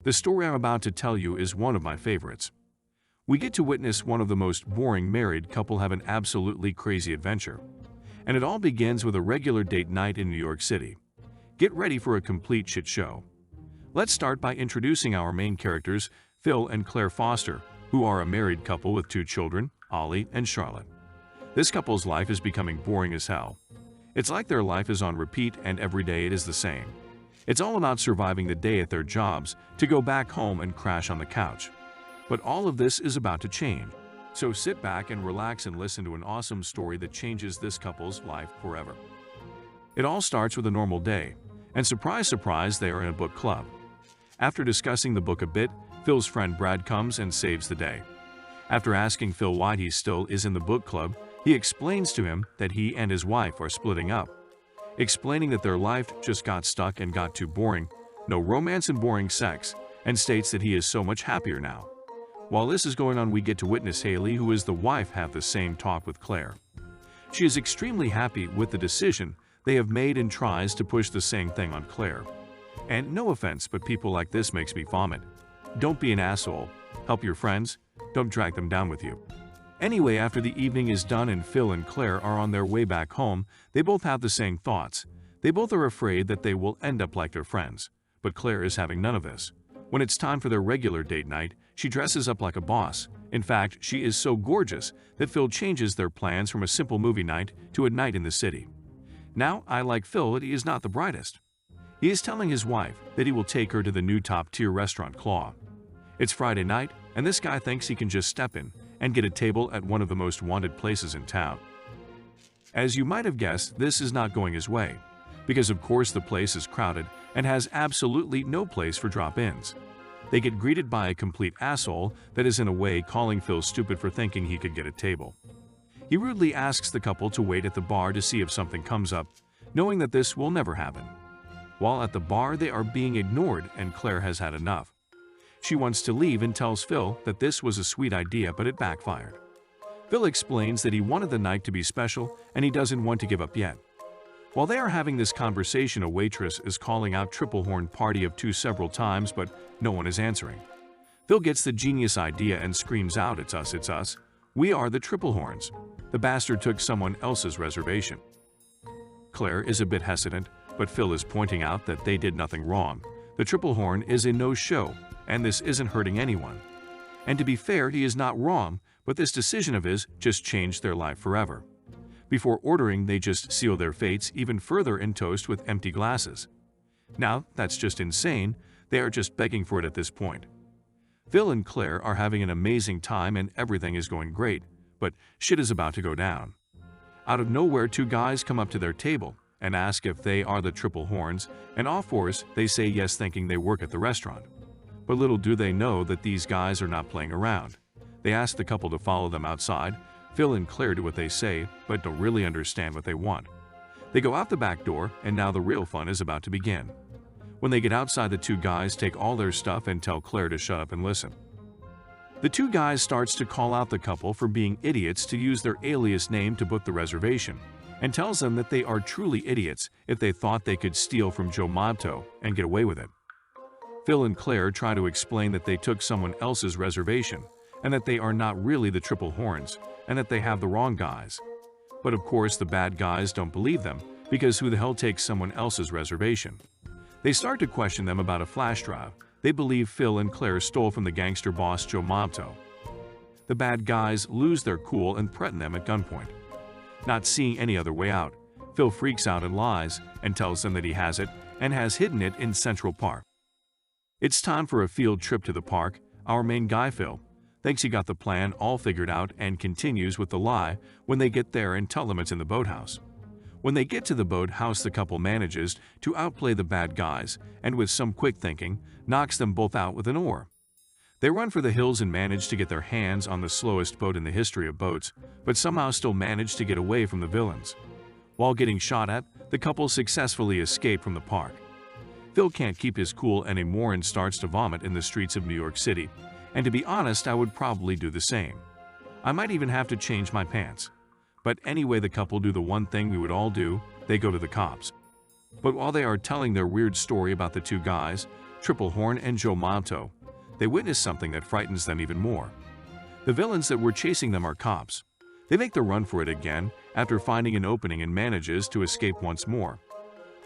The story I'm about to tell you is one of my favorites. We get to witness one of the most boring married couple have an absolutely crazy adventure. And it all begins with a regular date night in New York City. Get ready for a complete shit show. Let's start by introducing our main characters, Phil and Claire Foster, who are a married couple with 2 children, Ollie and Charlotte. This couple's life is becoming boring as hell. It's like their life is on repeat and every day it is the same. It's all about surviving the day at their jobs to go back home and crash on the couch. But all of this is about to change. So sit back and relax and listen to an awesome story that changes this couple's life forever. It all starts with a normal day, and surprise, surprise, they are in a book club. After discussing the book a bit, Phil's friend Brad comes and saves the day. After asking Phil why he still is in the book club, he explains to him that he and his wife are splitting up, explaining that their life just got stuck and got too boring, no romance and boring sex, and states that he is so much happier now. While this is going on, we get to witness Haley, who is the wife, have the same talk with Claire. She is extremely happy with the decision they have made and tries to push the same thing on Claire. And no offense, but people like this makes me vomit. Don't be an asshole. Help your friends. Don't drag them down with you. Anyway, after the evening is done and Phil and Claire are on their way back home, they both have the same thoughts. They both are afraid that they will end up like their friends. But Claire is having none of this. When it's time for their regular date night, she dresses up like a boss. In fact, she is so gorgeous that Phil changes their plans from a simple movie night to a night in the city. Now, I like Phil that he is not the brightest. He is telling his wife that he will take her to the new top-tier restaurant Claw. It's Friday night, and this guy thinks he can just step in and get a table at one of the most wanted places in town. As you might have guessed, this is not going his way, because of course the place is crowded and has absolutely no place for drop-ins. They get greeted by a complete asshole that is in a way calling Phil stupid for thinking he could get a table. He rudely asks the couple to wait at the bar to see if something comes up, knowing that this will never happen. While at the bar, they are being ignored and Claire has had enough. She wants to leave and tells Phil that this was a sweet idea, but it backfired. Phil explains that he wanted the night to be special and he doesn't want to give up yet. While they are having this conversation, a waitress is calling out Triple Horn Party of 2 several times, but no one is answering. Phil gets the genius idea and screams out, it's us. We are the Triple Horns. The bastard took someone else's reservation." Claire is a bit hesitant, but Phil is pointing out that they did nothing wrong. The Triple Horn is a no-show, and this isn't hurting anyone. And to be fair, he is not wrong, but this decision of his just changed their life forever. Before ordering, they just seal their fates even further in toast with empty glasses. Now, that's just insane. They are just begging for it at this point. Phil and Claire are having an amazing time and everything is going great, but shit is about to go down. Out of nowhere, 2 guys come up to their table and ask if they are the Triple Horns, and all force they say yes, thinking they work at the restaurant. But little do they know that these guys are not playing around. They ask the couple to follow them outside. Phil and Claire do what they say, but don't really understand what they want. They go out the back door, and now the real fun is about to begin. When they get outside, the 2 guys take all their stuff and tell Claire to shut up and listen. The 2 guys starts to call out the couple for being idiots to use their alias name to book the reservation, and tells them that they are truly idiots if they thought they could steal from Joe Mobto and get away with it. Phil and Claire try to explain that they took someone else's reservation, and that they are not really the Triple Horns, and that they have the wrong guys. But of course the bad guys don't believe them, because who the hell takes someone else's reservation? They start to question them about a flash drive they believe Phil and Claire stole from the gangster boss Joe Mobto. The bad guys lose their cool and threaten them at gunpoint. Not seeing any other way out, Phil freaks out and lies and tells them that he has it and has hidden it in Central Park. It's time for a field trip to the park. Our main guy, Phil, thinks he got the plan all figured out and continues with the lie when they get there and tell them it's in the boathouse. When they get to the boathouse, the couple manages to outplay the bad guys and with some quick thinking, knocks them both out with an oar. They run for the hills and manage to get their hands on the slowest boat in the history of boats, but somehow still manage to get away from the villains. While getting shot at, the couple successfully escape from the park. Phil can't keep his cool anymore and starts to vomit in the streets of New York City, and to be honest, I would probably do the same. I might even have to change my pants. But anyway, the couple do the one thing we would all do, they go to the cops. But while they are telling their weird story about the 2 guys, Triple Horn and Joe Malto. They witness something that frightens them even more. The villains that were chasing them are cops. They make the run for it again after finding an opening and manages to escape once more.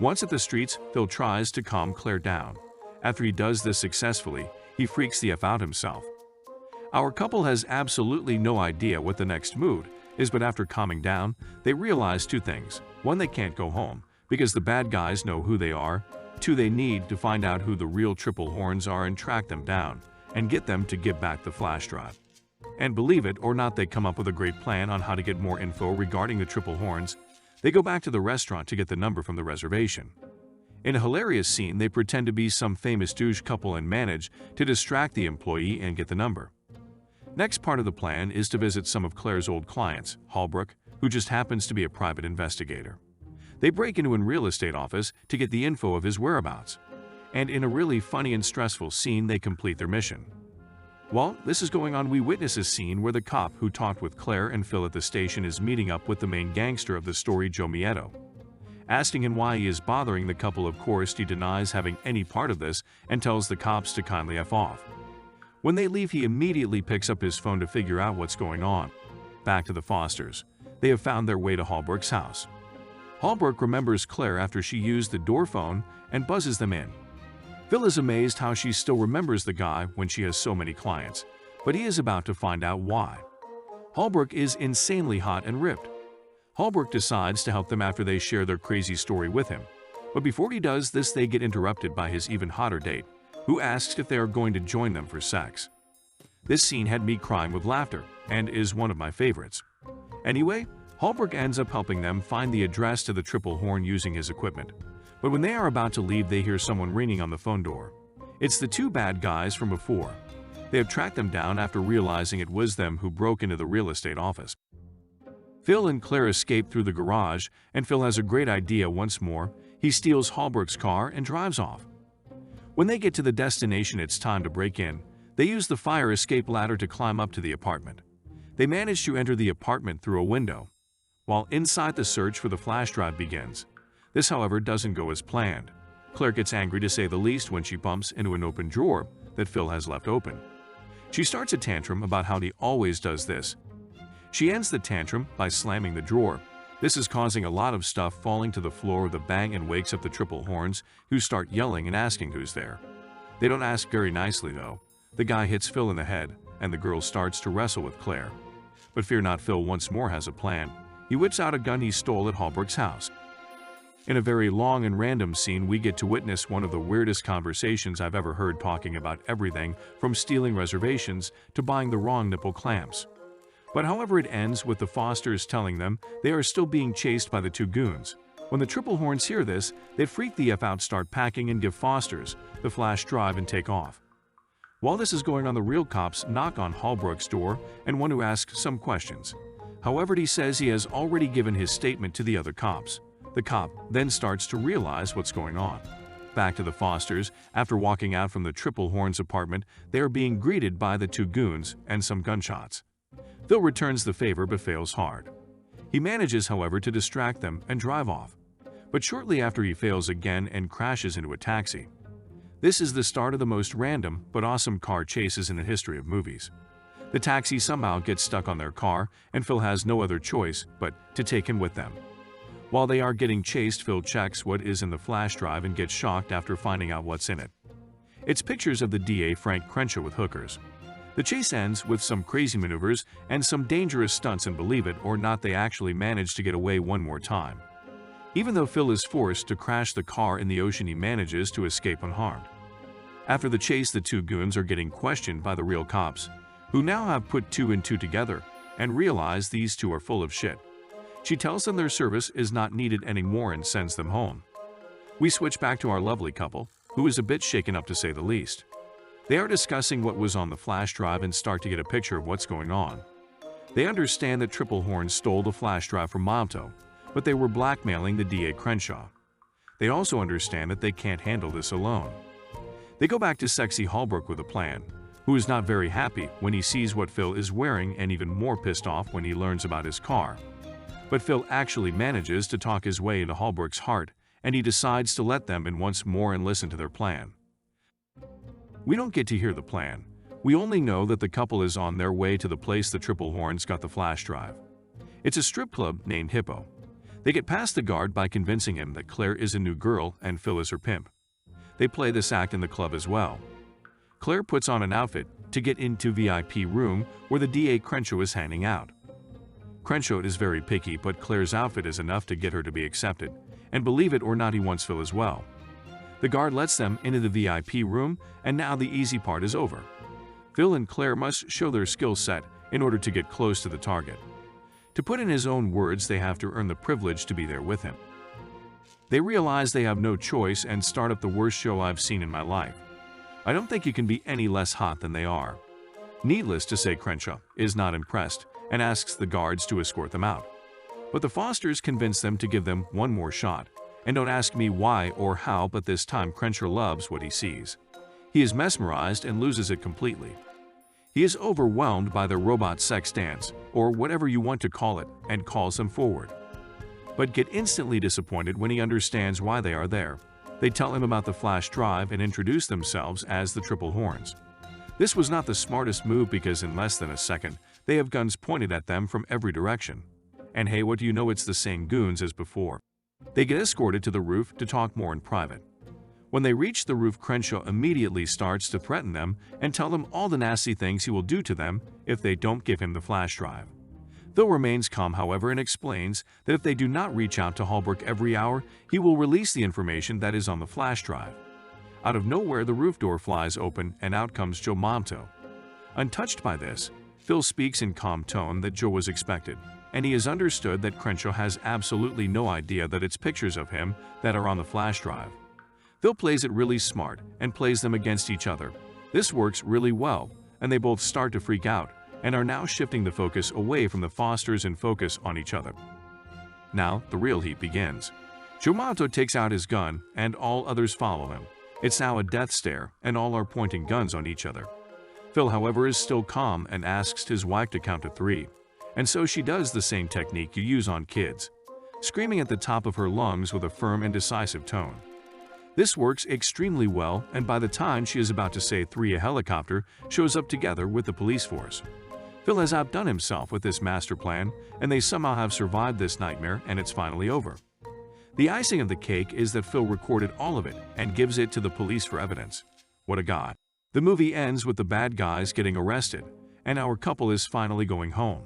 Once at the streets, Phil tries to calm Claire down. After he does this successfully, he freaks the F out himself. Our couple has absolutely no idea what the next move is, but after calming down, they realize two things. One, they can't go home because the bad guys know who they are. Two, they need to find out who the real Triple Horns are and track them down and get them to give back the flash drive. And believe it or not, they come up with a great plan on how to get more info regarding the Triple Horns. They go back to the restaurant to get the number from the reservation. In a hilarious scene, they pretend to be some famous douche couple and manage to distract the employee and get the number. Next part of the plan is to visit some of Claire's old clients, Holbrook, who just happens to be a private investigator. They break into a real estate office to get the info of his whereabouts. And in a really funny and stressful scene, they complete their mission. While this is going on, we witness a scene where the cop who talked with Claire and Phil at the station is meeting up with the main gangster of the story, Joe Mieto. Asking him why he is bothering the couple, of course, he denies having any part of this and tells the cops to kindly F off. When they leave, he immediately picks up his phone to figure out what's going on. Back to the Fosters. They have found their way to Holbrook's house. Holbrook remembers Claire after she used the door phone and buzzes them in. Phil is amazed how she still remembers the guy when she has so many clients, but he is about to find out why. Holbrook is insanely hot and ripped. Holbrook decides to help them after they share their crazy story with him. But before he does this, they get interrupted by his even hotter date, who asks if they are going to join them for sex. This scene had me crying with laughter and is one of my favorites. Anyway, Holbrook ends up helping them find the address to the Triple Horn using his equipment. But when they are about to leave, they hear someone ringing on the phone door. It's the two bad guys from before. They have tracked them down after realizing it was them who broke into the real estate office. Phil and Claire escape through the garage, and Phil has a great idea once more. He steals Holbrook's car and drives off. When they get to the destination, it's time to break in. They use the fire escape ladder to climb up to the apartment. They manage to enter the apartment through a window. While inside, the search for the flash drive begins. This, however, doesn't go as planned. Claire gets angry to say the least when she bumps into an open drawer that Phil has left open. She starts a tantrum about how he always does this. She ends the tantrum by slamming the drawer. This is causing a lot of stuff falling to the floor with a bang and wakes up the Triple Horns, who start yelling and asking who's there. They don't ask very nicely, though. The guy hits Phil in the head, and the girl starts to wrestle with Claire. But fear not, Phil once more has a plan. He whips out a gun he stole at Holbrook's house. In a very long and random scene, we get to witness one of the weirdest conversations I've ever heard, talking about everything from stealing reservations to buying the wrong nipple clamps. But however, it ends with the Fosters telling them they are still being chased by the two goons. When the Triple Horns hear this, they freak the F out, start packing, and give Fosters the flash drive and take off. While this is going on, the real cops knock on Holbrook's door and want to ask some questions. However, he says he has already given his statement to the other cops. The cop then starts to realize what's going on. Back to the Fosters. After walking out from the Triple Horns apartment, they are being greeted by the two goons and some gunshots. Phil returns the favor but fails hard. He manages, however, to distract them and drive off. But shortly after, he fails again and crashes into a taxi. This is the start of the most random but awesome car chases in the history of movies. The taxi somehow gets stuck on their car, and Phil has no other choice but to take him with them. While they are getting chased, Phil checks what is in the flash drive and gets shocked after finding out what's in it. It's pictures of the DA Frank Crenshaw with hookers. The chase ends with some crazy maneuvers and some dangerous stunts, and believe it or not, they actually manage to get away one more time. Even though Phil is forced to crash the car in the ocean, he manages to escape unharmed. After the chase, the two goons are getting questioned by the real cops, who now have put two and two together and realize these two are full of shit. She tells them their service is not needed anymore and sends them home. We switch back to our lovely couple, who is a bit shaken up to say the least. They are discussing what was on the flash drive and start to get a picture of what's going on. They understand that Triple Horn stole the flash drive from Malto, but they were blackmailing the DA Crenshaw. They also understand that they can't handle this alone. They go back to sexy Holbrook with a plan, who is not very happy when he sees what Phil is wearing and even more pissed off when he learns about his car. But Phil actually manages to talk his way into Holbrook's heart, and he decides to let them in once more and listen to their plan. We don't get to hear the plan. We only know that the couple is on their way to the place the Triple Horns got the flash drive. It's a strip club named Hippo. They get past the guard by convincing him that Claire is a new girl and Phil is her pimp. They play this act in the club as well. Claire puts on an outfit to get into VIP room where the DA Crenshaw is hanging out. Crenshaw is very picky, but Claire's outfit is enough to get her to be accepted, and believe it or not, he wants Phil as well. The guard lets them into the VIP room, and now the easy part is over. Phil and Claire must show their skill set in order to get close to the target. To put in his own words, they have to earn the privilege to be there with him. They realize they have no choice and start up the worst show I've seen in my life. I don't think you can be any less hot than they are. Needless to say, Crenshaw is not impressed and asks the guards to escort them out. But the Fosters convince them to give them one more shot. And don't ask me why or how, but this time Crenshaw loves what he sees. He is mesmerized and loses it completely. He is overwhelmed by their robot sex dance, or whatever you want to call it, and calls them forward. But get instantly disappointed when he understands why they are there. They tell him about the flash drive and introduce themselves as the Triple Horns. This was not the smartest move because in less than a second, they have guns pointed at them from every direction. And hey, what do you know, it's the same goons as before. They get escorted to the roof to talk more in private. When they reach the roof, Crenshaw immediately starts to threaten them and tell them all the nasty things he will do to them if they don't give him the flash drive. Phil remains calm, however, and explains that if they do not reach out to Holbrook every hour, he will release the information that is on the flash drive. Out of nowhere, the roof door flies open and out comes Joe Momto. Untouched by this, Phil speaks in calm tone that Joe was expected, and he has understood that Crenshaw has absolutely no idea that it's pictures of him that are on the flash drive. Phil plays it really smart and plays them against each other. This works really well, and they both start to freak out and are now shifting the focus away from the Fosters and focus on each other. Now, the real heat begins. Joe Momto takes out his gun, and all others follow him. It's now a death stare, and all are pointing guns on each other. Phil, however, is still calm and asks his wife to count to 3. And so she does the same technique you use on kids, screaming at the top of her lungs with a firm and decisive tone. This works extremely well, and by the time she is about to say 3, a helicopter shows up together with the police force. Phil has outdone himself with this master plan, and they somehow have survived this nightmare, and it's finally over. The icing of the cake is that Phil recorded all of it and gives it to the police for evidence. What a god. The movie ends with the bad guys getting arrested, and our couple is finally going home.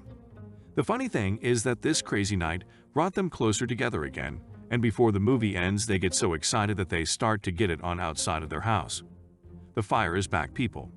The funny thing is that this crazy night brought them closer together again, and before the movie ends, they get so excited that they start to get it on outside of their house. The fire is back, people.